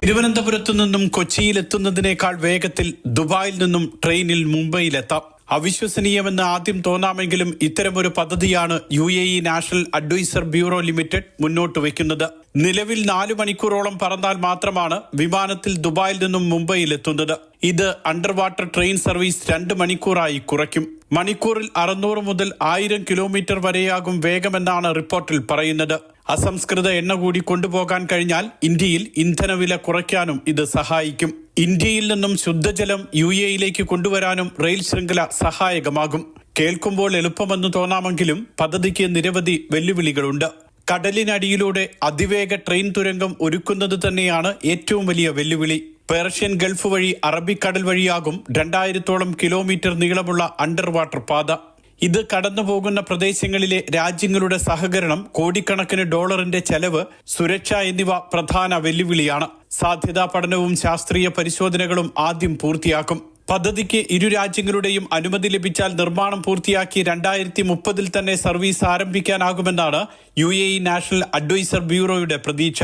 തിരുവനന്തപുരത്തു നിന്നും കൊച്ചിയിലെത്തുന്നതിനേക്കാൾ വേഗത്തിൽ ദുബായിൽ നിന്നും ട്രെയിനിൽ മുംബൈയിലെത്താം. അവിശ്വസനീയമെന്ന് ആദ്യം തോന്നാമെങ്കിലും ഇത്തരമൊരു പദ്ധതിയാണ് UAE national adviser bureau limited മുന്നോട്ട് വയ്ക്കുന്നത്. നിലവിൽ 4 മണിക്കൂറോളം പറന്നാൽ മാത്രമാണ് വിമാനത്തിൽ ദുബായിൽ നിന്നും മുംബൈയിലെത്തുന്നത്. ഇത് അണ്ടർ വാട്ടർ ട്രെയിൻ സർവീസ് 2 മണിക്കൂറായി കുറയ്ക്കും. മണിക്കൂറിൽ 600 മുതൽ 1000 കിലോമീറ്റർ വരെയാകും വേഗമെന്നാണ് റിപ്പോർട്ടിൽ പറയുന്നത്. അസംസ്കൃത എണ്ണ കൂടി കൊണ്ടുപോകാൻ കഴിഞ്ഞാൽ ഇന്ത്യയിൽ ഇന്ധനവില കുറയ്ക്കാനും ഇത് സഹായിക്കും. ഇന്ത്യയിൽ നിന്നും ശുദ്ധജലം UAEയിലേക്ക് കൊണ്ടുവരാനും റെയിൽ ശൃംഖല സഹായകമാകും. കേൾക്കുമ്പോൾ എളുപ്പമെന്ന് തോന്നാമെങ്കിലും പദ്ധതിക്ക് നിരവധി വെല്ലുവിളികളുണ്ട്. കടലിനടിയിലൂടെ അതിവേഗ ട്രെയിൻ തുരങ്കം ഒരുക്കുന്നത് തന്നെയാണ് ഏറ്റവും വലിയ വെല്ലുവിളി. പേർഷ്യൻ ഗൾഫ് വഴി അറബിക്കടൽ വഴിയാകും 2000-ഓളം കിലോമീറ്റർ നീളമുള്ള അണ്ടർ വാട്ടർ പാത. ഇത് കടന്നുപോകുന്ന പ്രദേശങ്ങളിലെ രാജ്യങ്ങളുടെ സഹകരണം, കോടിക്കണക്കിന് ഡോളറിന്റെ ചെലവ്, സുരക്ഷ എന്നിവ പ്രധാന വെല്ലുവിളിയാണ്. സാധ്യതാ പഠനവും ശാസ്ത്രീയ പരിശോധനകളും ആദ്യം പൂർത്തിയാക്കും. പദ്ധതിക്ക് ഇരു രാജ്യങ്ങളുടെയും അനുമതി ലഭിച്ചാൽ നിർമ്മാണം പൂർത്തിയാക്കി 2030-ൽ തന്നെ സർവീസ് ആരംഭിക്കാനാകുമെന്നാണ് UAE നാഷണൽ അഡ്വൈസർ ബ്യൂറോയുടെ പ്രതീക്ഷ.